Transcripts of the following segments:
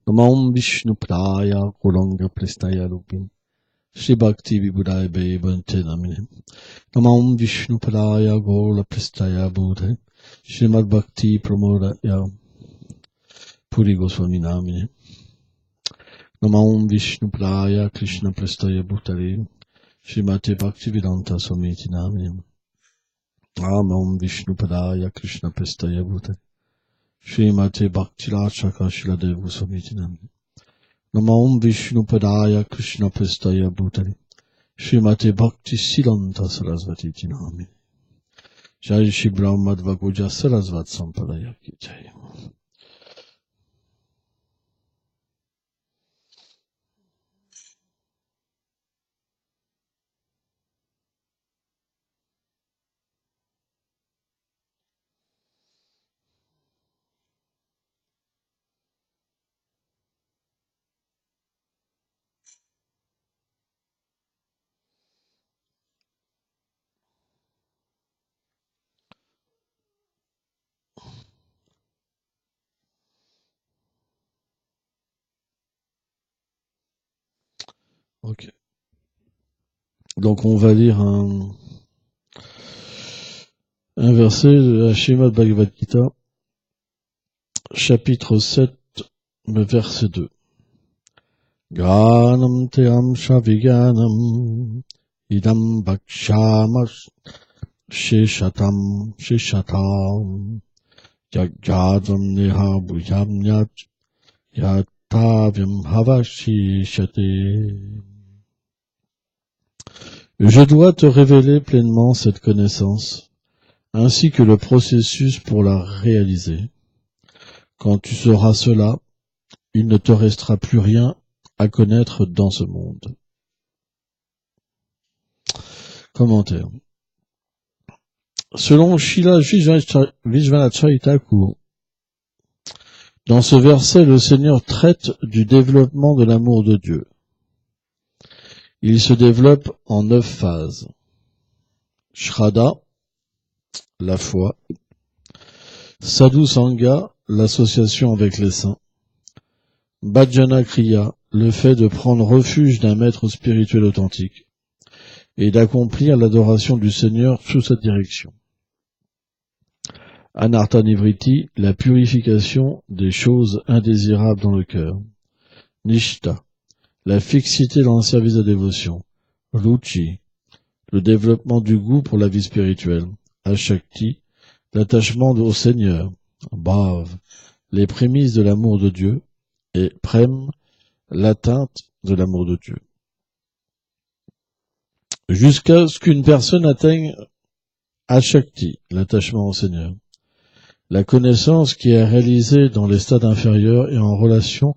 Namam Vishnu Praya Kulanga Prestaya Rupin Shri Bhakti Vibhudaya Bhante Namine Namam Vishnu Praya Gola Prestaya Budhe Srimad Bhakti Pramodaya Puri Goswami Namine Namam Vishnu Praya Krishna Prestaya Bhutale Srimate Bhakti Vedanta Swamiti Namine Namam Vishnu Praya Krishna Prestaya Bhutale Srimate Bhakti Rachaka Shiladevu Swamiti Namine Namam Vishnu Padaya Krishna Prestaya Bhutale Srimate Bhakti Siddhanta Sarasvati Namine Jai Shri Brahma Madhvagoja Sarasvat Sampradaya Ki Jai. Ok. Donc on va lire un verset de la Srimad Bhagavad Gita, chapitre 7, le verset 2. Gyanam te amsha vigyanam idam bhakshamas sheshatam Jagjadam neha bhujamnyat yatavyam havashishate. Je dois te révéler pleinement cette connaissance, ainsi que le processus pour la réaliser. Quand tu sauras cela, il ne te restera plus rien à connaître dans ce monde. Commentaire. Selon Srila Vishwanath Thakur, dans ce verset, le Seigneur traite du développement de l'amour de Dieu. Il se développe en 9 phases. Shraddha, la foi. Sadhu Sangha, l'association avec les saints. Bhajana Kriya, le fait de prendre refuge d'un maître spirituel authentique et d'accomplir l'adoration du Seigneur sous sa direction. Anartha Nivritti, la purification des choses indésirables dans le cœur. Nishta, la fixité dans le service de dévotion. Ruchi, le développement du goût pour la vie spirituelle. Ashakti, l'attachement au Seigneur. Bhav, les prémices de l'amour de Dieu. Et Prem, l'atteinte de l'amour de Dieu. Jusqu'à ce qu'une personne atteigne Ashakti, l'attachement au Seigneur. La connaissance qui est réalisée dans les stades inférieurs et en relation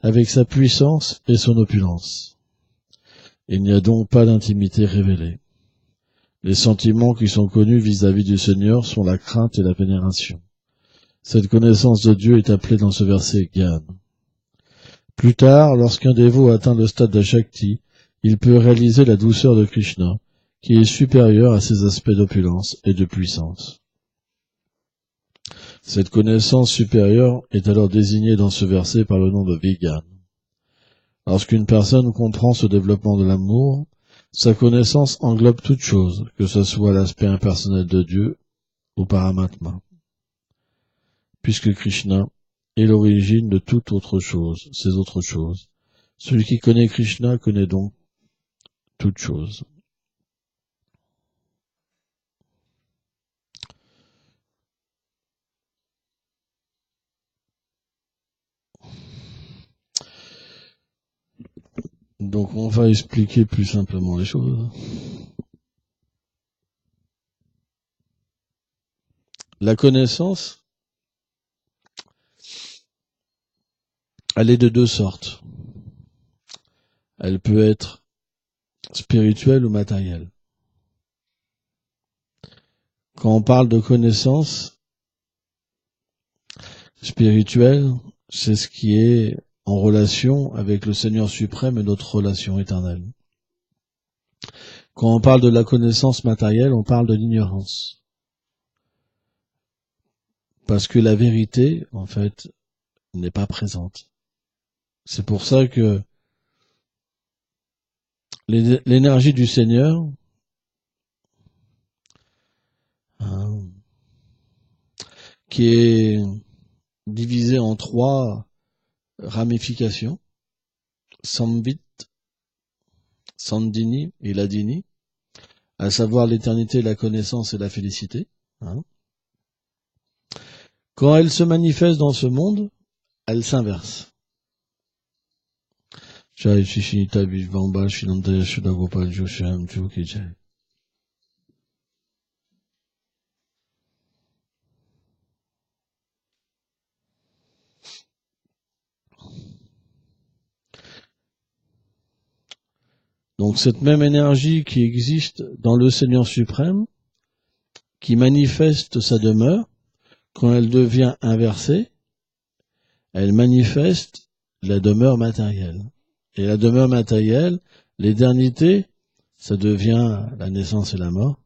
avec sa puissance et son opulence. Il n'y a donc pas d'intimité révélée. Les sentiments qui sont connus vis-à-vis du Seigneur sont la crainte et la vénération. Cette connaissance de Dieu est appelée dans ce verset Gyan. Plus tard, lorsqu'un dévot atteint le stade d'Ashakti, il peut réaliser la douceur de Krishna, qui est supérieure à ses aspects d'opulence et de puissance. Cette connaissance supérieure est alors désignée dans ce verset par le nom de Vigyan. Lorsqu'une personne comprend ce développement de l'amour, sa connaissance englobe toute chose, que ce soit l'aspect impersonnel de Dieu ou Paramatma. Puisque Krishna est l'origine de toute autre chose, ces autres choses. Celui qui connaît Krishna connaît donc toute chose. Donc on va expliquer plus simplement les choses. La connaissance, elle est de 2 sortes. Elle peut être spirituelle ou matérielle. Quand on parle de connaissance spirituelle, c'est ce qui est en relation avec le Seigneur suprême et notre relation éternelle. Quand on parle de la connaissance matérielle, on parle de l'ignorance. Parce que la vérité, en fait, n'est pas présente. C'est pour ça que l'énergie du Seigneur, hein, qui est divisée en 3 ramifications, Samvit, Sandhini et Ladini, à savoir l'éternité, la connaissance et la félicité. Hein. Quand elle se manifeste dans ce monde, elle s'inverse. Jai Shishita Vishvamba Shinanda Shudagopal Josham Juki Jai. Donc cette même énergie qui existe dans le Seigneur suprême, qui manifeste sa demeure, quand elle devient inversée, elle manifeste la demeure matérielle. Et la demeure matérielle, l'éternité, ça devient la naissance et la mort.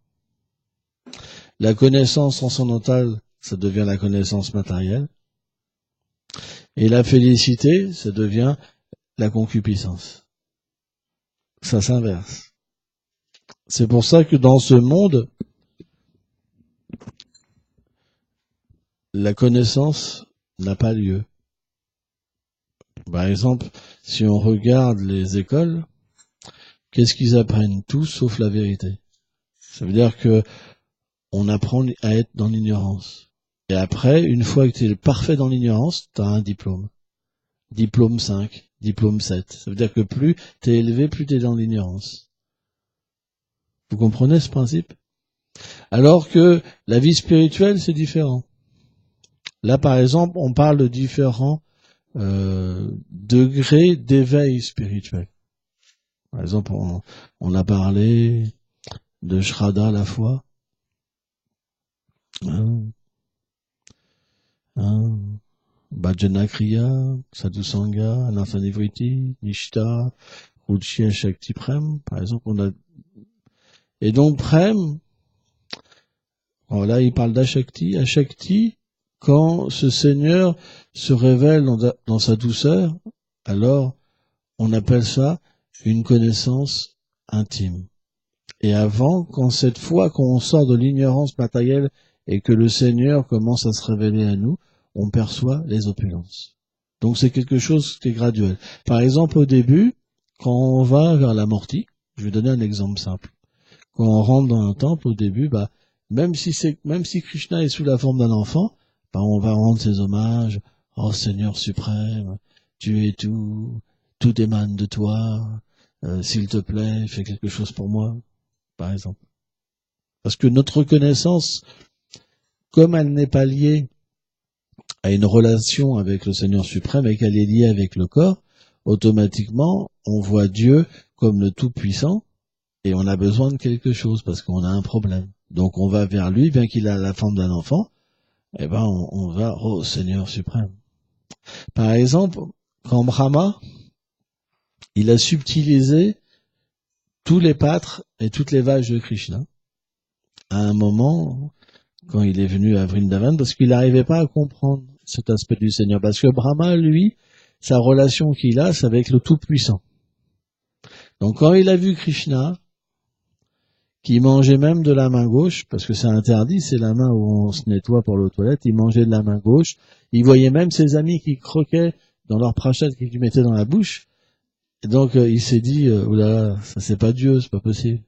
La connaissance transcendantale, ça devient la connaissance matérielle. Et la félicité, ça devient la concupiscence. Ça s'inverse. C'est pour ça que dans ce monde, la connaissance n'a pas lieu. Par exemple, si on regarde les écoles, qu'est-ce qu'ils apprennent? Tout sauf la vérité. Ça veut dire que on apprend à être dans l'ignorance. Et après, une fois que tu es parfait dans l'ignorance, tu as un diplôme. Diplôme 5, diplôme 7. Ça veut dire que plus tu es élevé, plus tu es dans l'ignorance. Vous comprenez ce principe? Alors que la vie spirituelle, c'est différent. Là, par exemple, on parle de différents degrés d'éveil spirituel. Par exemple, on a parlé de Shraddha, la foi. Bhajana Kriya, Sadhu Sangha, Anartha-Nivritti, Nishta, Ruchi Shakti Prem, par exemple, on a... Et donc, Prem, là, il parle d'Ashakti. Ashakti, quand ce Seigneur se révèle dans sa douceur, alors, on appelle ça une connaissance intime. Et avant, quand on sort de l'ignorance matérielle et que le Seigneur commence à se révéler à nous, on perçoit les opulences. Donc c'est quelque chose qui est graduel. Par exemple, au début, quand on va vers l'amorti, je vais donner un exemple simple. Quand on rentre dans un temple, au début, même si Krishna est sous la forme d'un enfant, on va rendre ses hommages. Oh Seigneur suprême, tu es tout émane de toi. S'il te plaît, fais quelque chose pour moi, par exemple. Parce que notre reconnaissance, comme elle n'est pas liée à une relation avec le Seigneur suprême et qu'elle est liée avec le corps, automatiquement, on voit Dieu comme le Tout-Puissant et on a besoin de quelque chose parce qu'on a un problème. Donc on va vers lui, bien qu'il a la forme d'un enfant, on va au Seigneur suprême. Par exemple, quand Brahma, il a subtilisé tous les pâtres et toutes les vaches de Krishna, à un moment, quand il est venu à Vrindavan, parce qu'il n'arrivait pas à comprendre cet aspect du Seigneur. Parce que Brahma, lui, sa relation qu'il a, c'est avec le Tout-Puissant. Donc quand il a vu Krishna, qui mangeait même de la main gauche, parce que c'est interdit, c'est la main où on se nettoie pour l'eau toilette, il mangeait de la main gauche, il voyait même ses amis qui croquaient dans leur prachat qu'ils lui mettaient dans la bouche, et donc il s'est dit, oulala, ça c'est pas Dieu, c'est pas possible.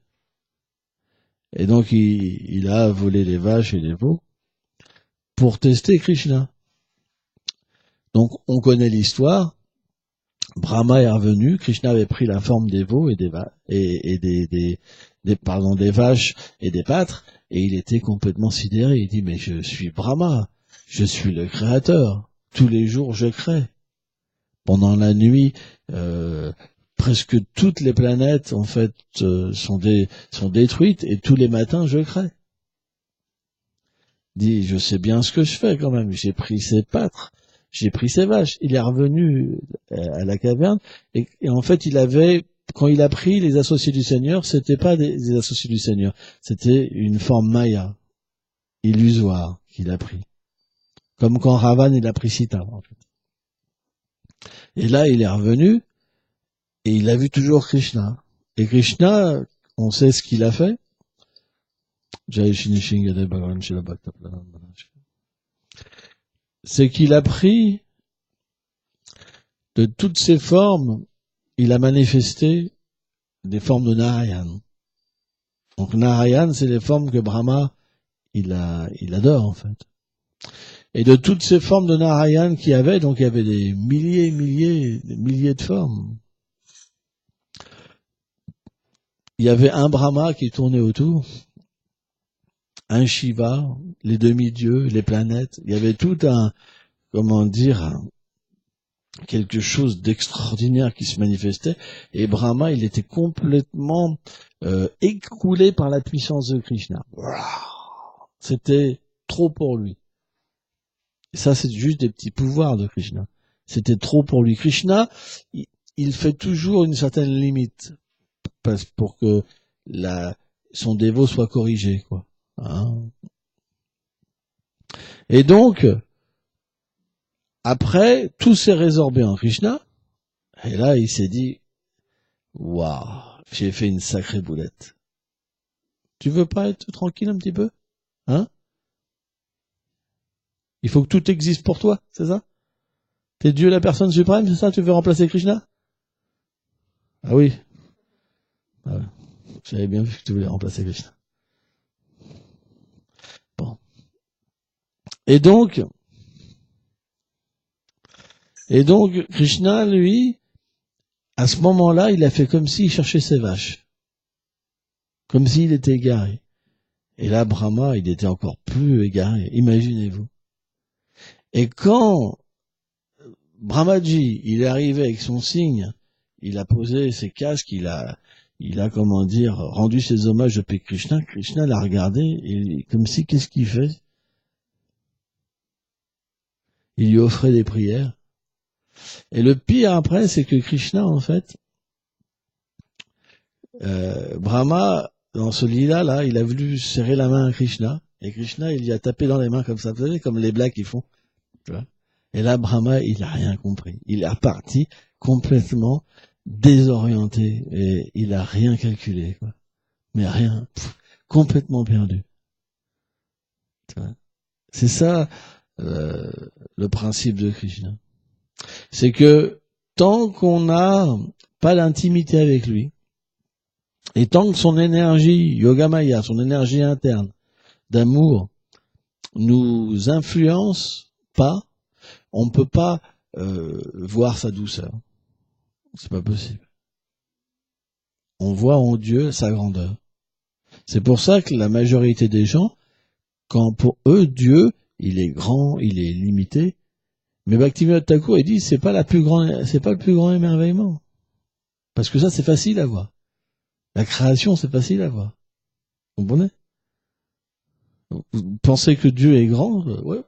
Et donc il a volé les vaches et les veaux pour tester Krishna. Donc on connaît l'histoire. Brahma est revenu, Krishna avait pris la forme des veaux et des vaches et des pâtres, et il était complètement sidéré. Il dit, mais je suis Brahma, je suis le créateur. Tous les jours je crée. Pendant la nuit, presque toutes les planètes en fait sont détruites et tous les matins je crée. Il dit, je sais bien ce que je fais quand même. J'ai pris ces pâtres, j'ai pris ces vaches. Il est revenu à la caverne et en fait quand il a pris les associés du Seigneur, c'était pas des associés du Seigneur, c'était une forme maya, illusoire qu'il a pris. Comme quand Ravan il a pris Sita en fait. Et là, il est revenu, et il a vu toujours Krishna. Et Krishna, on sait ce qu'il a fait. C'est qu'il a pris de toutes ses formes, il a manifesté des formes de Narayan. Donc Narayan, c'est les formes que Brahma, il adore en fait. Et de toutes ces formes de Narayan qu'il y avait, donc il y avait des milliers de formes. Il y avait un Brahma qui tournait autour, un Shiva, les demi-dieux, les planètes. Il y avait tout quelque chose d'extraordinaire qui se manifestait. Et Brahma, il était complètement écroulé par la puissance de Krishna. C'était trop pour lui. Et ça, c'est juste des petits pouvoirs de Krishna. C'était trop pour lui. Krishna, il fait toujours une certaine limite pour que son dévot soit corrigé, quoi. Hein. Et donc, après, tout s'est résorbé en Krishna. Et là, il s'est dit, waouh, j'ai fait une sacrée boulette. Tu veux pas être tranquille un petit peu? Hein? Il faut que tout existe pour toi, c'est ça? T'es Dieu la personne suprême, c'est ça? Tu veux remplacer Krishna? Ah oui. Ah ouais. J'avais bien vu que tu voulais remplacer Krishna. Bon. Et donc, Krishna, lui, à ce moment-là, il a fait comme s'il cherchait ses vaches. Comme s'il était égaré. Et là, Brahma, il était encore plus égaré. Imaginez-vous. Et quand Brahmaji, il est arrivé avec son signe, il a posé ses casques, il a rendu ses hommages à Krishna. Krishna l'a regardé, et comme si, qu'est-ce qu'il fait? Il lui offrait des prières. Et le pire après, c'est que Krishna, en fait, Brahma, dans ce lit-là, il a voulu serrer la main à Krishna, et Krishna, il lui a tapé dans les mains comme ça, vous savez, comme les blagues qu'ils font. Tu vois. Et là, Brahma, il a rien compris. Il est reparti complètement désorienté, et il a rien calculé, quoi. Mais rien, complètement perdu. Tu vois. C'est ça, le principe de Krishna. C'est que tant qu'on n'a pas d'intimité avec lui, et tant que son énergie, Yogamaya, son énergie interne d'amour, nous influence pas, on ne peut pas voir sa douceur. C'est pas possible. On voit en Dieu sa grandeur. C'est pour ça que la majorité des gens, quand pour eux, Dieu, il est grand, il est limité, mais Bhaktivinoda Thakur, il dit, c'est pas le plus grand émerveillement. Parce que ça, c'est facile à voir. La création, c'est facile à voir. Vous comprenez? Vous pensez que Dieu est grand? Ouais.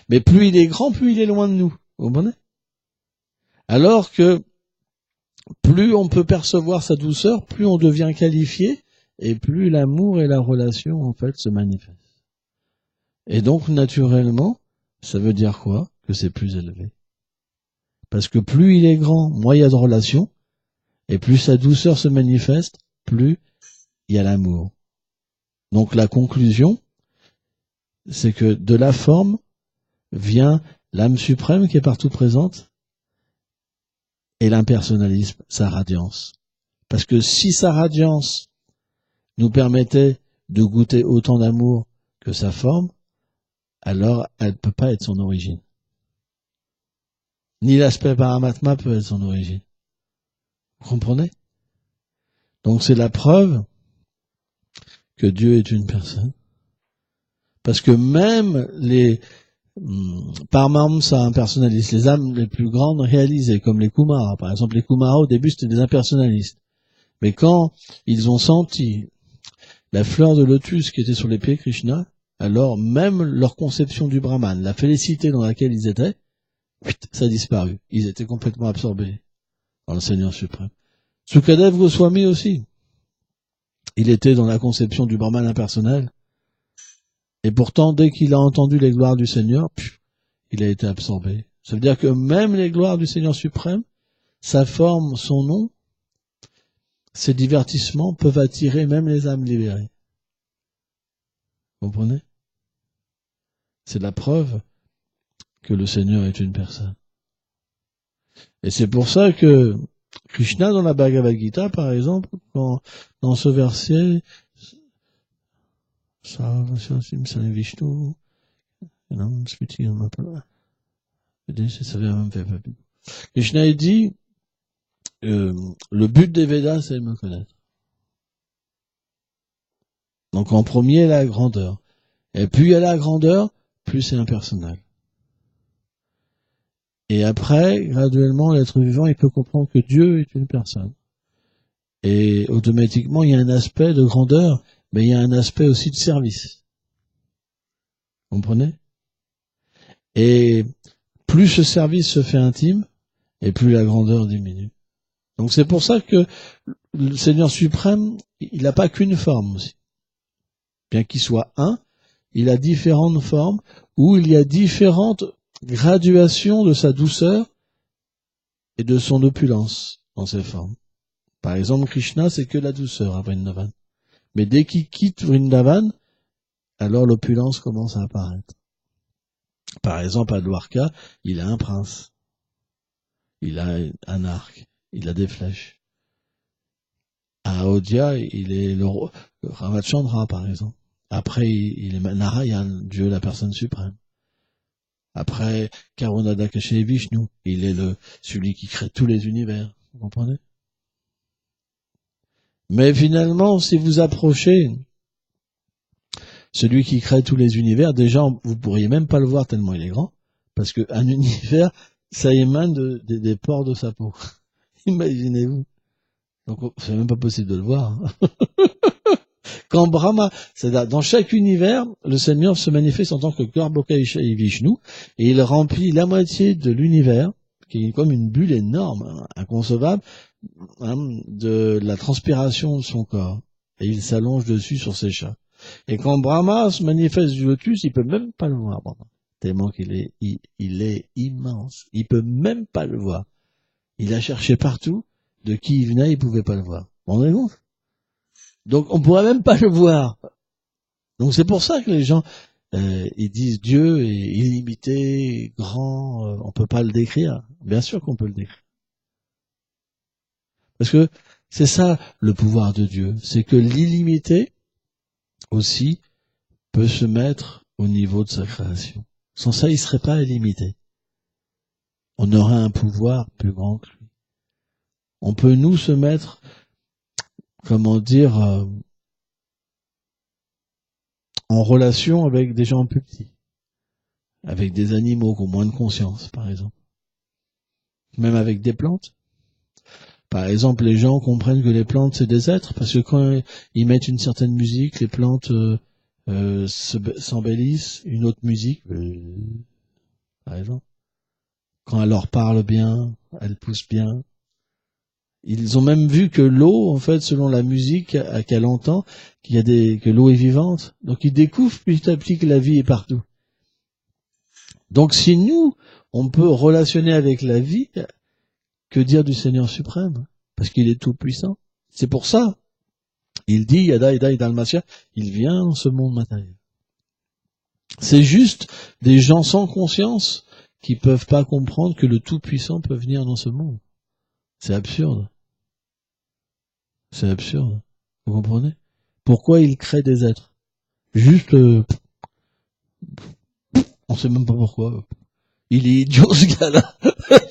Mais plus il est grand, plus il est loin de nous. Vous comprenez? Alors que plus on peut percevoir sa douceur, plus on devient qualifié, et plus l'amour et la relation, en fait, se manifestent. Et donc, naturellement, ça veut dire quoi? Que c'est plus élevé. Parce que plus il est grand, moins il y a de relations, et plus sa douceur se manifeste, plus il y a l'amour. Donc la conclusion, c'est que de la forme vient l'âme suprême qui est partout présente, et l'impersonnalisme, sa radiance. Parce que si sa radiance nous permettait de goûter autant d'amour que sa forme, alors elle ne peut pas être son origine. Ni l'aspect Paramatma peut être son origine. Vous comprenez? Donc c'est la preuve que Dieu est une personne. Parce que même les Paramahamsa impersonnalistes, les âmes les plus grandes réalisées, comme les Kumaras, par exemple, les Kumaras au début c'était des impersonnalistes. Mais quand ils ont senti la fleur de lotus qui était sur les pieds de Krishna, alors même leur conception du Brahman, la félicité dans laquelle ils étaient, ça a disparu. Ils étaient complètement absorbés dans le Seigneur suprême. Sukadev Goswami aussi. Il était dans la conception du Brahman impersonnel. Et pourtant, dès qu'il a entendu les gloires du Seigneur, il a été absorbé. Ça veut dire que même les gloires du Seigneur suprême, sa forme, son nom, ces divertissements peuvent attirer même les âmes libérées. Vous comprenez? C'est la preuve que le Seigneur est une personne. Et c'est pour ça que Krishna, dans la Bhagavad Gita, par exemple, dans ce verset, ça Krishna dit, le but des Védas, c'est de me connaître. Donc en premier, la grandeur. Et plus il y a la grandeur, plus c'est impersonnel. Et après, graduellement, l'être vivant, il peut comprendre que Dieu est une personne. Et automatiquement, il y a un aspect de grandeur, mais il y a un aspect aussi de service. Vous comprenez? Et plus ce service se fait intime, et plus la grandeur diminue. Donc c'est pour ça que le Seigneur suprême, il n'a pas qu'une forme aussi. Bien qu'il soit un, il a différentes formes, où il y a différentes graduations de sa douceur et de son opulence dans ses formes. Par exemple, Krishna, c'est que la douceur à Vrindavan. Mais dès qu'il quitte Vrindavan, alors l'opulence commence à apparaître. Par exemple, à Dwarka, il a un prince. Il a un arc. Il a des flèches. À Ayodhya, il est le Ramachandra, par exemple. Après, il est Narayan, Dieu, la personne suprême. Après, Karunadakashe Vishnu, il est celui qui crée tous les univers. Vous comprenez? Mais finalement, si vous approchez celui qui crée tous les univers, déjà, vous pourriez même pas le voir tellement il est grand, parce qu'un univers, ça émane des pores de sa peau. Imaginez-vous. Donc, c'est même pas possible de le voir. Quand Brahma, dans chaque univers, le Seigneur se manifeste en tant que Garbhoksha et Vishnu, et il remplit la moitié de l'univers, qui est comme une bulle énorme, inconcevable, de la transpiration de son corps. Et il s'allonge dessus sur ses chats. Et quand Brahma se manifeste du lotus, il peut même pas le voir, Brahma. Tellement qu'il est, il est immense. Il peut même pas le voir. Il a cherché partout. De qui il venait, il pouvait pas le voir. Vous vous rendez compte? Donc, on pourrait même pas le voir. Donc, c'est pour ça que les gens, ils disent Dieu est illimité, grand, on peut pas le décrire. Bien sûr qu'on peut le décrire. Parce que c'est ça le pouvoir de Dieu. C'est que l'illimité aussi peut se mettre au niveau de sa création. Sans ça, il serait pas illimité. On aurait un pouvoir plus grand que lui. On peut nous se mettre, comment dire, en relation avec des gens plus petits, avec des animaux qui ont moins de conscience, par exemple. Même avec des plantes. Par exemple, les gens comprennent que les plantes, c'est des êtres, parce que quand ils mettent une certaine musique, les plantes s'embellissent, une autre musique, par exemple. Quand elle leur parle bien, elle pousse bien. Ils ont même vu que l'eau, en fait, selon la musique qu'elle entend, que l'eau est vivante. Donc ils découvrent petit à petit que la vie est partout. Donc si nous, on peut relationner avec la vie, que dire du Seigneur suprême? Parce qu'il est tout puissant. C'est pour ça. Il dit, Yada Yada Idalmasya, il vient dans ce monde matériel. C'est juste des gens sans conscience qui peuvent pas comprendre que le Tout-Puissant peut venir dans ce monde. C'est absurde. C'est absurde. Vous comprenez? Pourquoi il crée des êtres? Juste, on sait même pas pourquoi. Il est idiot, ce gars-là.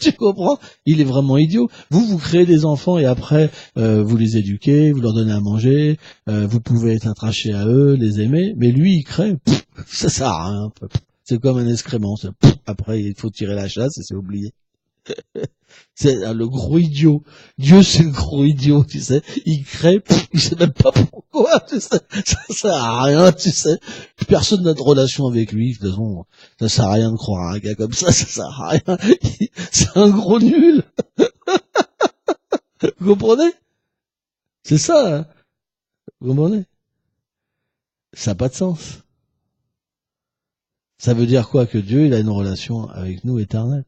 Tu comprends? Il est vraiment idiot. Vous créez des enfants et après, vous les éduquez, vous leur donnez à manger, vous pouvez être attaché à eux, les aimer, mais lui, il crée, ça sert à rien. C'est comme un excrément. Après, il faut tirer la chasse et c'est oublié. C'est le gros idiot. Dieu, c'est le gros idiot, tu sais. Il crée, il sait même pas pourquoi, tu sais. Ça sert à rien, tu sais. Personne n'a de relation avec lui. De toute façon, ça sert à rien de croire à un gars comme ça sert à rien. C'est un gros nul. Vous comprenez? C'est ça, hein. Vous comprenez? Ça n'a pas de sens. Ça veut dire quoi? Que Dieu, il a une relation avec nous éternelle.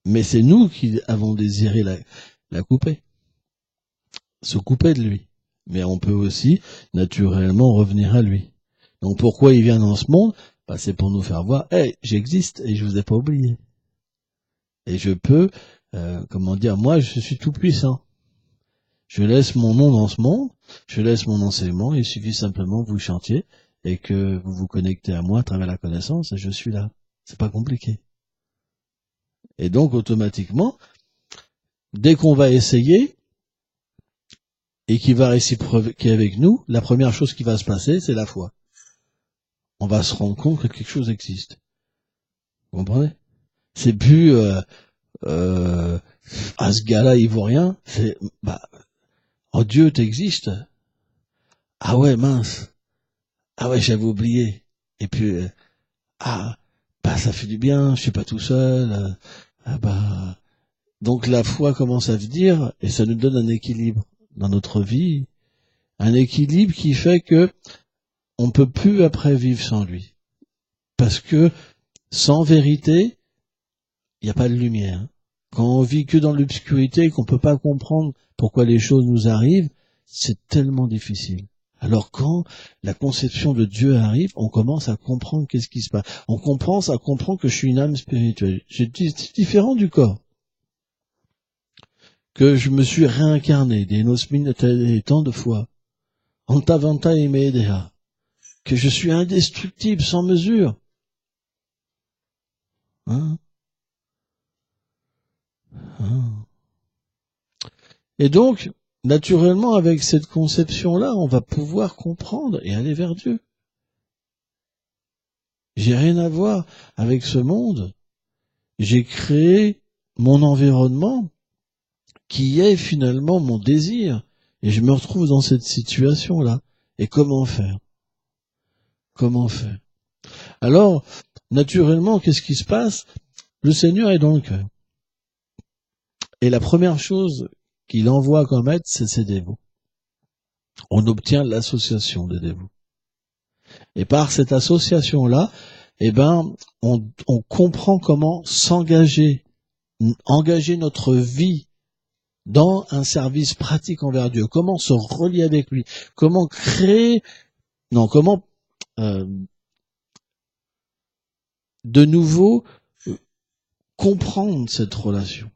Mais c'est nous qui avons désiré la couper, se couper de lui. Mais on peut aussi, naturellement, revenir à lui. Donc pourquoi il vient dans ce monde? C'est pour nous faire voir, hey, j'existe et je vous ai pas oublié. Et je peux, moi je suis tout puissant. Je laisse mon nom dans ce monde, je laisse mon enseignement, il suffit simplement que vous chantiez et que vous vous connectez à moi à travers la connaissance et je suis là. C'est pas compliqué. Et donc automatiquement, dès qu'on va essayer et qu'il va réciproquer avec nous, la première chose qui va se passer, c'est la foi. On va se rendre compte que quelque chose existe. Vous comprenez? C'est plus ce gars-là il vaut rien, c'est oh Dieu t'existe. Ah ouais mince. Ah ouais j'avais oublié. Et puis ça fait du bien, je suis pas tout seul. Donc la foi commence à venir et ça nous donne un équilibre dans notre vie, un équilibre qui fait que on peut plus après vivre sans lui. Parce que sans vérité, il n'y a pas de lumière. Quand on vit que dans l'obscurité et qu'on peut pas comprendre pourquoi les choses nous arrivent, c'est tellement difficile. Alors quand la conception de Dieu arrive, on commence à comprendre qu'est-ce qui se passe. On commence à comprendre que je suis une âme spirituelle. C'est différent du corps. Que je me suis réincarné, des nosmin tant de fois. Antavanta et Medea. Que je suis indestructible sans mesure. Et donc, naturellement, avec cette conception-là, on va pouvoir comprendre et aller vers Dieu. J'ai rien à voir avec ce monde. J'ai créé mon environnement qui est finalement mon désir. Et je me retrouve dans cette situation-là. Et comment faire? Comment faire? Alors, naturellement, qu'est-ce qui se passe? Le Seigneur est dans le cœur. Et la première chose qu'il envoie comme aide, c'est ses dévots. On obtient l'association des dévots. Et par cette association-là, on comprend comment s'engager, engager notre vie dans un service pratique envers Dieu, comment se relier avec lui, comment de nouveau comprendre cette relation.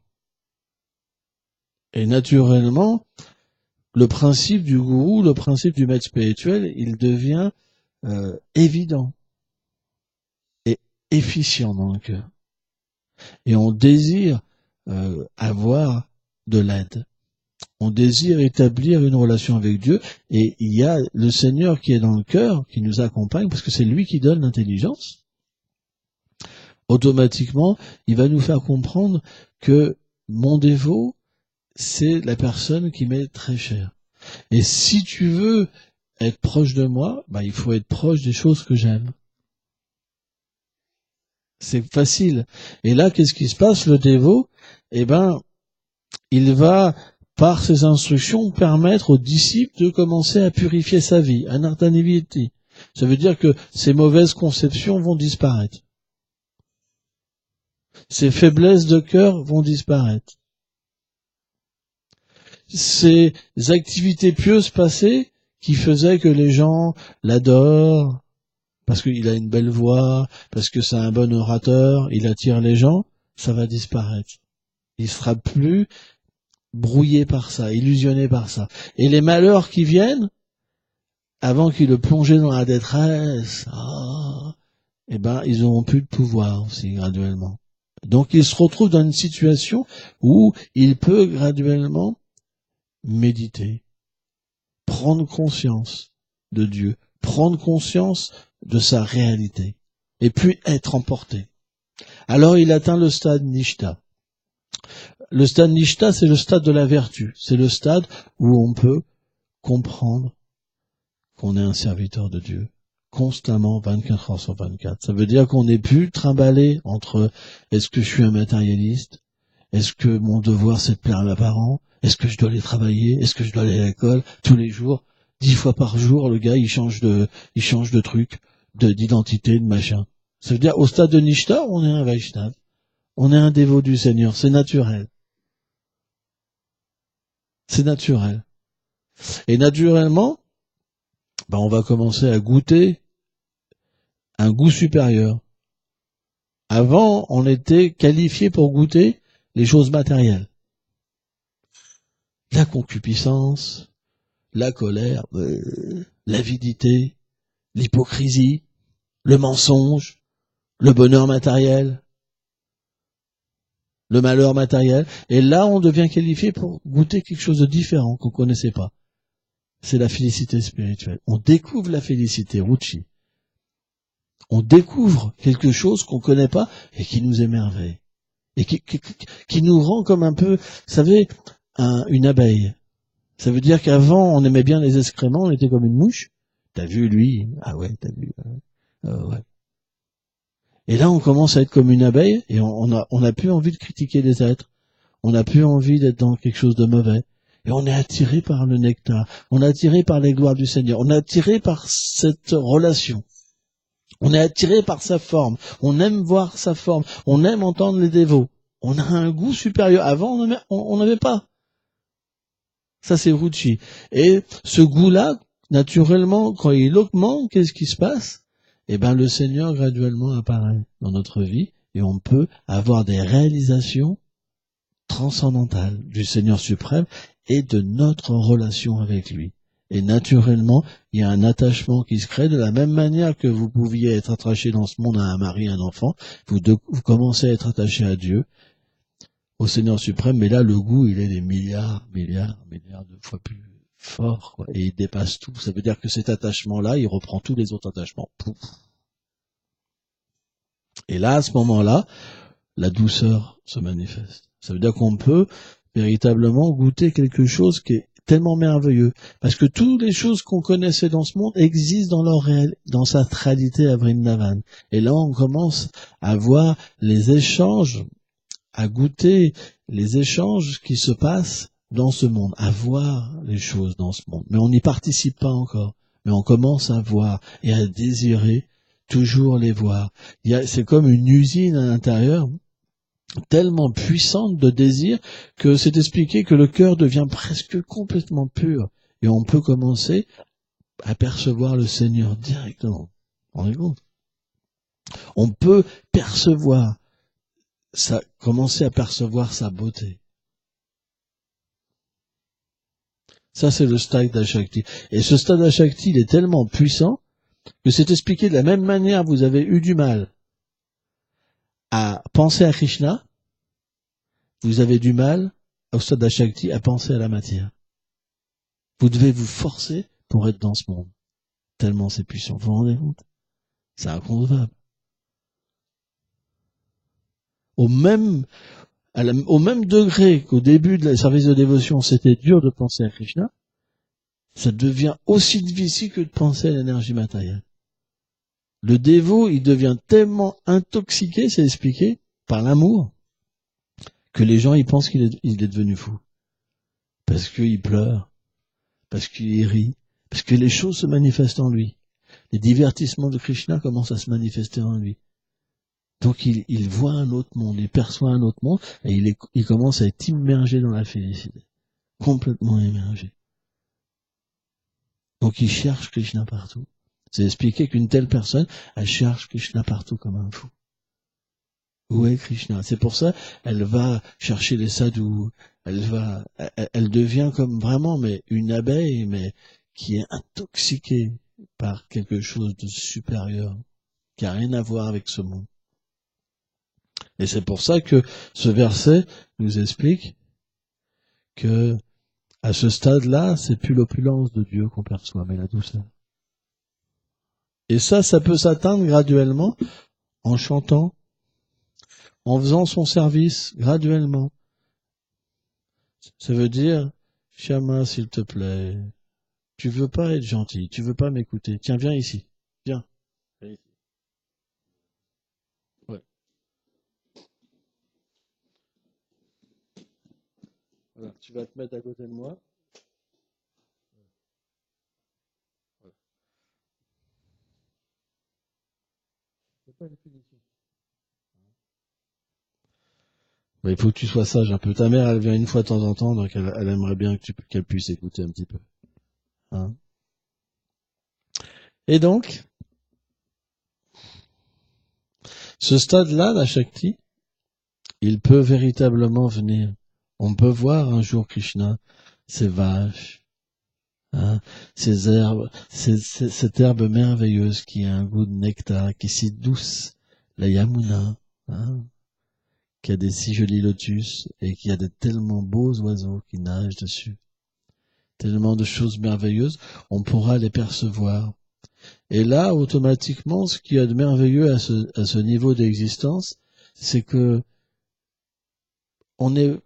Et naturellement, le principe du gourou, le principe du maître spirituel, il devient évident et efficient dans le cœur. Et on désire avoir de l'aide. On désire établir une relation avec Dieu et il y a le Seigneur qui est dans le cœur, qui nous accompagne, parce que c'est lui qui donne l'intelligence. Automatiquement, il va nous faire comprendre que mon dévot, c'est la personne qui m'est très chère. Et si tu veux être proche de moi, il faut être proche des choses que j'aime. C'est facile. Et là, qu'est-ce qui se passe? Le dévot, il va, par ses instructions, permettre aux disciples de commencer à purifier sa vie. Anartaniviti. Ça veut dire que ces mauvaises conceptions vont disparaître. Ces faiblesses de cœur vont disparaître. Ces activités pieuses passées qui faisaient que les gens l'adorent, parce qu'il a une belle voix, parce que c'est un bon orateur, il attire les gens, ça va disparaître. Il sera plus brouillé par ça, illusionné par ça. Et les malheurs qui viennent, avant qu'il le plongeait dans la détresse, ils n'auront plus de pouvoir aussi, graduellement. Donc il se retrouve dans une situation où il peut graduellement méditer, prendre conscience de Dieu, prendre conscience de sa réalité, et puis être emporté. Alors il atteint le stade Nishta. Le stade Nishta, c'est le stade de la vertu. C'est le stade où on peut comprendre qu'on est un serviteur de Dieu, constamment, 24 heures sur 24. Ça veut dire qu'on n'est plus trimballé entre est-ce que je suis un matérialiste, est-ce que mon devoir c'est de plaire à mes parents, est-ce que je dois aller travailler, est-ce que je dois aller à l'école tous les jours, 10 fois par jour, le gars il change de truc, d'identité, de machin. Ça veut dire au stade de Nishta, on est un Vaishnava. On est un dévot du Seigneur, c'est naturel. C'est naturel. Et naturellement, on va commencer à goûter un goût supérieur. Avant, on était qualifié pour goûter les choses matérielles. La concupiscence, la colère, l'avidité, l'hypocrisie, le mensonge, le bonheur matériel, le malheur matériel. Et là, on devient qualifié pour goûter quelque chose de différent qu'on connaissait pas. C'est la félicité spirituelle. On découvre la félicité, Ruchi. On découvre quelque chose qu'on connaît pas et qui nous émerveille. Et qui nous rend comme un peu, vous savez, une abeille. Ça veut dire qu'avant, on aimait bien les excréments, on était comme une mouche. T'as vu, lui? Ah ouais, t'as vu? Ouais. Et là, on commence à être comme une abeille et on a plus envie de critiquer les êtres. On n'a plus envie d'être dans quelque chose de mauvais. Et on est attiré par le nectar. On est attiré par les gloires du Seigneur. On est attiré par cette relation. On est attiré par sa forme. On aime voir sa forme. On aime entendre les dévots. On a un goût supérieur. Avant, on n'avait pas. Ça, c'est Ruchi. Et ce goût-là, naturellement, quand il augmente, qu'est-ce qui se passe? Le Seigneur graduellement apparaît dans notre vie et on peut avoir des réalisations transcendantale du Seigneur suprême et de notre relation avec lui. Et naturellement, il y a un attachement qui se crée de la même manière que vous pouviez être attaché dans ce monde à un mari, un enfant, vous commencez à être attaché à Dieu, au Seigneur suprême, mais là, le goût, il est des milliards de fois plus fort, quoi, et il dépasse tout. Ça veut dire que cet attachement-là, il reprend tous les autres attachements. Pouf. Et là, à ce moment-là, la douceur se manifeste. Ça veut dire qu'on peut véritablement goûter quelque chose qui est tellement merveilleux. Parce que toutes les choses qu'on connaissait dans ce monde existent dans sa réalité à Vrindavan. Et là, on commence à voir les échanges, à goûter les échanges qui se passent dans ce monde, à voir les choses dans ce monde. Mais on n'y participe pas encore. Mais on commence à voir et à désirer toujours les voir. C'est comme une usine à l'intérieur tellement puissante de désir que c'est expliqué que le cœur devient presque complètement pur et on peut commencer à percevoir le Seigneur directement. Vous vous rendez compte? On peut commencer à percevoir sa beauté. Ça, c'est le stade d'Ashakti. Et ce stade d'Ashakti, il est tellement puissant que c'est expliqué de la même manière vous avez eu du mal à penser à Krishna, vous avez du mal au stade d'Ashakti à penser à la matière. Vous devez vous forcer pour être dans ce monde. Tellement c'est puissant. Vous vous rendez compte? C'est inconcevable. Au même degré qu'au début de la service de dévotion, c'était dur de penser à Krishna, ça devient aussi difficile que de penser à l'énergie matérielle. Le dévot, il devient tellement intoxiqué, c'est expliqué, par l'amour, que les gens, ils pensent qu'il est devenu fou. Parce qu'il pleure, parce qu'il rit, parce que les choses se manifestent en lui. Les divertissements de Krishna commencent à se manifester en lui. Donc il voit un autre monde, il perçoit un autre monde, et il commence à être immergé dans la félicité. Complètement immergé. Donc il cherche Krishna partout. C'est expliqué qu'une telle personne, elle cherche Krishna partout comme un fou. Où est Krishna? C'est pour ça, elle va chercher les sadhus, elle devient comme vraiment, mais une abeille, mais qui est intoxiquée par quelque chose de supérieur, qui a rien à voir avec ce monde. Et c'est pour ça que ce verset nous explique que à ce stade-là, c'est plus l'opulence de Dieu qu'on perçoit, mais la douceur. Et ça peut s'atteindre graduellement en chantant, en faisant son service graduellement. Ça veut dire, Shama, s'il te plaît, tu veux pas être gentil, tu veux pas m'écouter. Tiens, viens ici. Viens. Viens ici. Ouais. Voilà. Tu vas te mettre à côté de moi. Ouais. C'est pas une punition. Mais il faut que tu sois sage un peu. Ta mère, elle vient une fois de temps en temps, donc elle aimerait bien qu'elle puisse écouter un petit peu. Hein. Et donc, ce stade-là, la Shakti, il peut véritablement venir. On peut voir un jour Krishna, ces vaches, hein, ces herbes, cette herbe merveilleuse qui a un goût de nectar, qui est si douce, la Yamuna, hein, qui a des si jolis lotus et qui a de tellement beaux oiseaux qui nagent dessus. Tellement de choses merveilleuses, on pourra les percevoir. Et là, automatiquement, ce qu'il y a de merveilleux à ce niveau d'existence, c'est que on n'est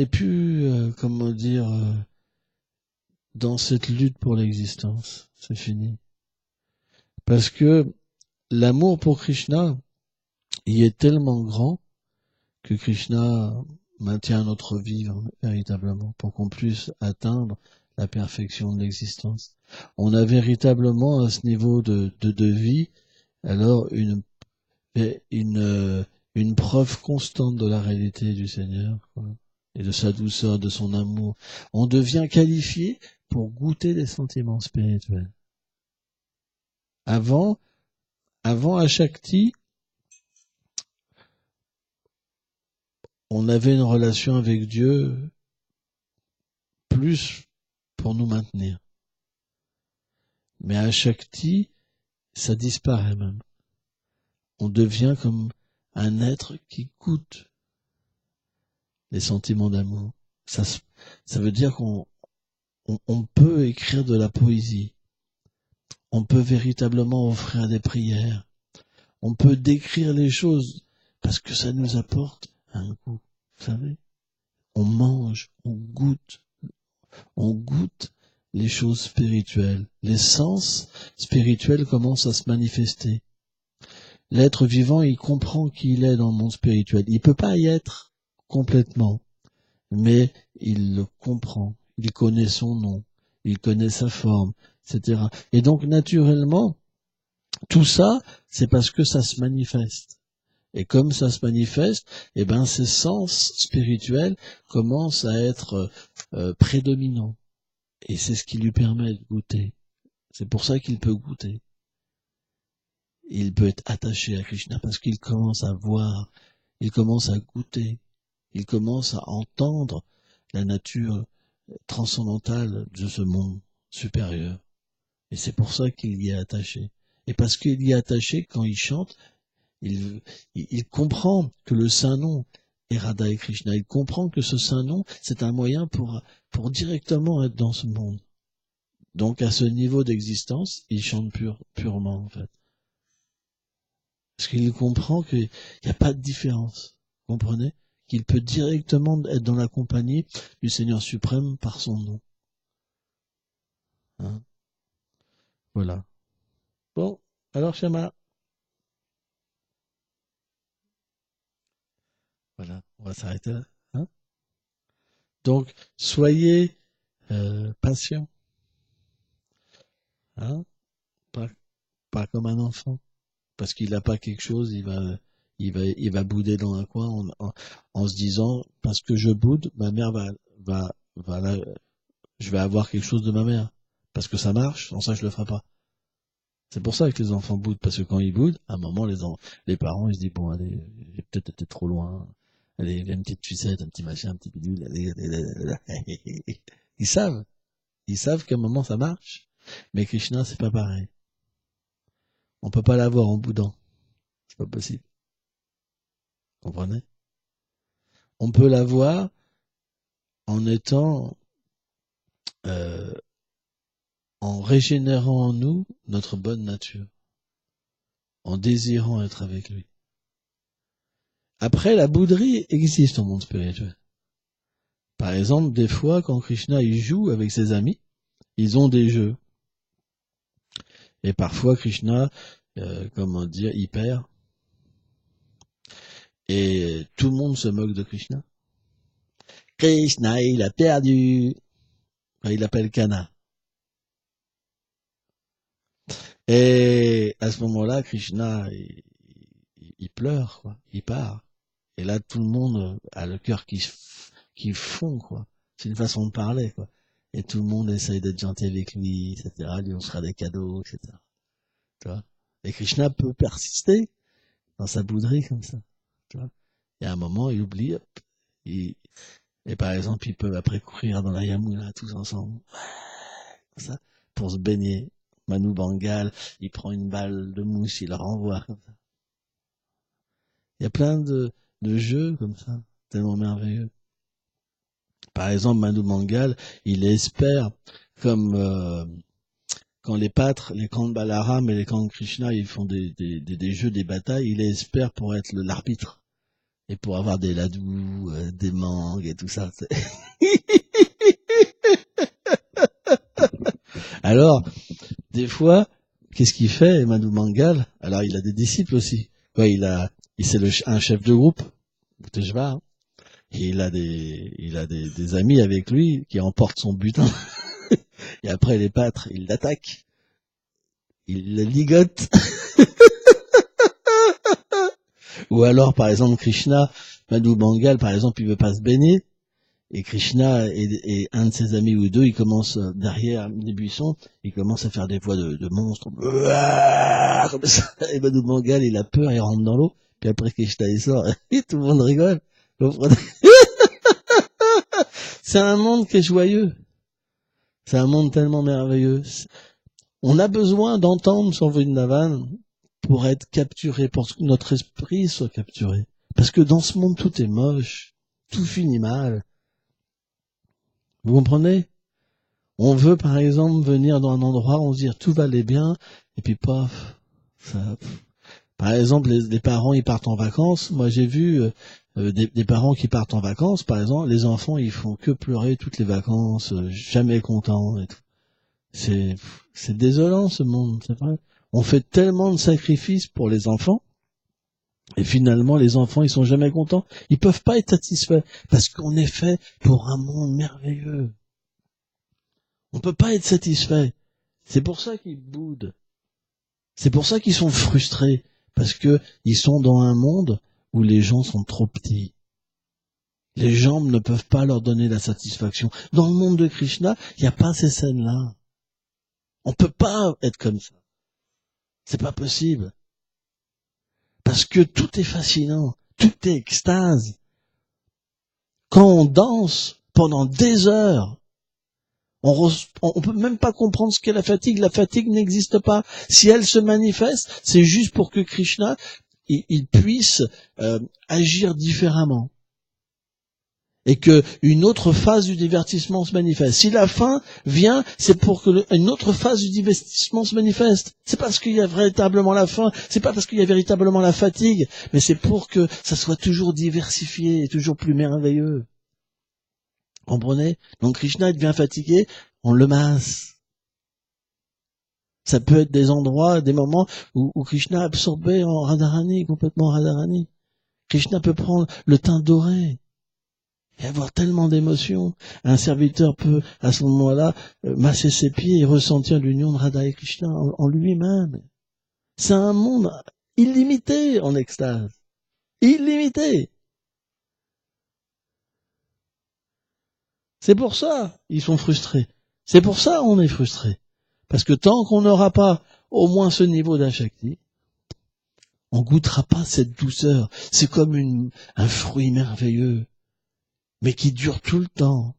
plus, comment dire, dans cette lutte pour l'existence. C'est fini. Parce que l'amour pour Krishna, il est tellement grand que Krishna maintient notre vie véritablement pour qu'on puisse atteindre la perfection de l'existence. On a véritablement à ce niveau de vie alors une preuve constante de la réalité du Seigneur, quoi, et de sa douceur, de son amour. On devient qualifié pour goûter des sentiments spirituels. Avant à Shakti, on avait une relation avec Dieu plus pour nous maintenir. Mais à Shakti, ça disparaît même. On devient comme un être qui goûte les sentiments d'amour. Ça veut dire qu'on peut écrire de la poésie. On peut véritablement offrir des prières. On peut décrire les choses parce que ça nous apporte un goût. Vous savez, on mange, on goûte les choses spirituelles. Les sens spirituels commencent à se manifester. L'être vivant, il comprend qui il est dans le monde spirituel. Il peut pas y être complètement, mais il le comprend. Il connaît son nom, il connaît sa forme, etc. Et donc, naturellement, tout ça, c'est parce que ça se manifeste. Et comme ça se manifeste, eh ben, ces sens spirituels commencent à être prédominants. Et c'est ce qui lui permet de goûter. C'est pour ça qu'il peut goûter. Il peut être attaché à Krishna parce qu'il commence à voir, il commence à goûter, il commence à entendre la nature transcendantale de ce monde supérieur. Et c'est pour ça qu'il y est attaché. Et parce qu'il y est attaché, quand il chante, il comprend que le Saint-Nom est Radha et Krishna. Il comprend que ce Saint-Nom, c'est un moyen pour directement être dans ce monde. Donc à ce niveau d'existence, il chante purement en fait. Parce qu'il comprend qu'il n'y a pas de différence. Vous comprenez? Qu'il peut directement être dans la compagnie du Seigneur suprême par son nom. Hein? Voilà. Bon, alors Shama. Voilà, on va s'arrêter là. Hein? Donc, soyez patient. Hein? Pas comme un enfant. Parce qu'il n'a pas quelque chose, il va bouder dans un coin en se disant, parce que je boude, ma mère je vais avoir quelque chose de ma mère. Parce que ça marche, sans ça je le ferai pas. C'est pour ça que les enfants boudent, parce que quand ils boudent, à un moment, les parents, ils se disent, bon, allez, j'ai peut-être été trop loin. Allez, il y a une petite sucette, un petit machin, un petit bidule, allez. Ils savent qu'à un moment, ça marche. Mais Krishna, c'est pas pareil. On peut pas l'avoir en boudant. C'est pas possible. Vous comprenez? On peut l'avoir en étant, en régénérant en nous notre bonne nature, en désirant être avec lui. Après, la bouderie existe au monde spirituel. Par exemple, des fois, quand Krishna il joue avec ses amis, ils ont des jeux. Et parfois, Krishna, comment dire, il perd. Et tout le monde se moque de Krishna. Krishna, il a perdu. Enfin, il appelle Kana. Et à ce moment-là, Krishna, il pleure, quoi. Il part. Et là, tout le monde a le cœur qui fond, quoi. C'est une façon de parler, quoi. Et tout le monde essaye d'être gentil avec lui, etc. Lui, on fera des cadeaux, etc. Tu vois. Et Krishna peut persister dans sa bouderie comme ça. Tu vois. Et à un moment, il oublie, hop, et par exemple, ils peuvent après courir dans la Yamuna tous ensemble, comme ça, pour se baigner. Manu Bangal, il prend une balle de mousse, il la renvoie comme ça. Il y a plein de jeux comme ça, tellement merveilleux. Par exemple, Manu Bangal, il espère, comme quand les pâtres, les camps de Balaram et les camps de Krishna, ils font des jeux, des batailles, il espère pour être l'arbitre. Et pour avoir des ladous, des mangues et tout ça. Alors, des fois, qu'est-ce qu'il fait, Manu Mangal? Alors, il a des disciples aussi. Ouais, c'est un chef de groupe, Boutejva, hein. Et il a des amis avec lui qui emportent son butin. Et après, les pâtres, ils l'attaquent. Ils le ligotent. Ou alors, par exemple, Krishna, Manu Bangal, par exemple, il veut pas se baigner. Et Krishna et un de ses amis ou deux, ils commencent derrière des buissons, ils commencent à faire des voix de monstres. Comme ça. Et Manu Bangal, il a peur, il rentre dans l'eau. Puis après, Krishna, il sort. Et tout le monde rigole. C'est un monde qui est joyeux. C'est un monde tellement merveilleux. On a besoin d'entendre son Vrindavan pour être capturé, pour que notre esprit soit capturé. Parce que dans ce monde, tout est moche. Tout finit mal. Vous comprenez? On veut, par exemple, venir dans un endroit où on se dit tout va aller bien, et puis paf, ça... Par exemple, les parents, ils partent en vacances. Moi, j'ai vu des parents qui partent en vacances, par exemple, les enfants, ils font que pleurer toutes les vacances, jamais contents et tout. C'est désolant, ce monde, c'est vrai. On fait tellement de sacrifices pour les enfants, et finalement, les enfants, ils sont jamais contents. Ils peuvent pas être satisfaits, parce qu'on est fait pour un monde merveilleux. On peut pas être satisfait. C'est pour ça qu'ils boudent. C'est pour ça qu'ils sont frustrés. Parce que ils sont dans un monde où les gens sont trop petits. Les gens ne peuvent pas leur donner la satisfaction. Dans le monde de Krishna, il n'y a pas ces scènes-là. On peut pas être comme ça. C'est pas possible. Parce que tout est fascinant. Tout est extase. Quand on danse pendant des heures, on peut même pas comprendre ce qu'est la fatigue. La fatigue n'existe pas. Si elle se manifeste, c'est juste pour que Krishna, il puisse agir différemment. Et que une autre phase du divertissement se manifeste. Si la faim vient, c'est pour que une autre phase du divertissement se manifeste. C'est parce qu'il y a véritablement la faim, c'est pas parce qu'il y a véritablement la fatigue, mais c'est pour que ça soit toujours diversifié et toujours plus merveilleux. Comprenez? Donc Krishna devient fatigué, on le masse. Ça peut être des endroits, des moments où Krishna est absorbé en Radharani, complètement Radharani. Krishna peut prendre le teint doré et avoir tellement d'émotions. Un serviteur peut, à ce moment-là, masser ses pieds et ressentir l'union de Radha et Krishna en lui-même. C'est un monde illimité en extase. Illimité. C'est pour ça ils sont frustrés. C'est pour ça on est frustrés. Parce que tant qu'on n'aura pas au moins ce niveau d'Ashakti, on goûtera pas cette douceur. C'est comme un fruit merveilleux, mais qui dure tout le temps.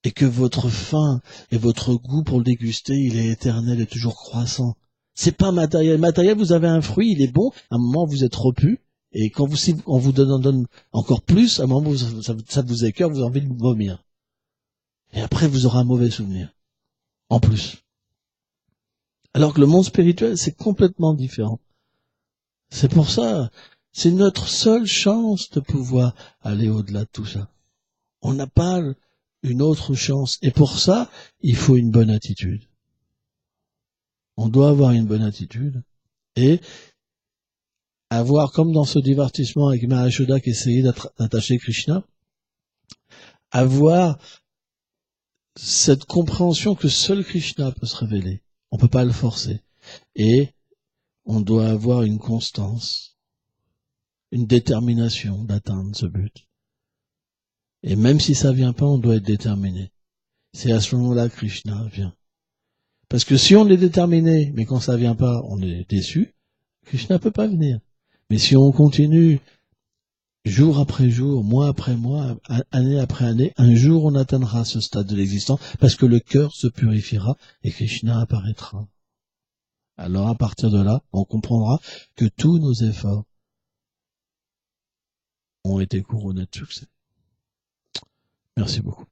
Et que votre faim et votre goût pour le déguster, il est éternel et toujours croissant. C'est pas matériel. Matériel, vous avez un fruit, il est bon, à un moment vous êtes repu, et quand on vous donne encore plus, à un moment ça vous écœure, vous avez envie de vomir. Et après, vous aurez un mauvais souvenir. En plus. Alors que le monde spirituel, c'est complètement différent. C'est pour ça, c'est notre seule chance de pouvoir aller au-delà de tout ça. On n'a pas une autre chance. Et pour ça, il faut une bonne attitude. On doit avoir une bonne attitude. Et avoir, comme dans ce divertissement avec Mahashoda qui essayait d'attacher Krishna, avoir cette compréhension que seul Krishna peut se révéler. On peut pas le forcer. Et on doit avoir une constance. une détermination d'atteindre ce but. Et même si ça vient pas, on doit être déterminé. C'est à ce moment-là que Krishna vient. Parce que si on est déterminé, mais quand ça vient pas, on est déçu, Krishna peut pas venir. Mais si on continue, jour après jour, mois après mois, année après année, un jour on atteindra ce stade de l'existence, parce que le cœur se purifiera et Krishna apparaîtra. Alors à partir de là, on comprendra que tous nos efforts ont été couronnés de succès. Merci beaucoup.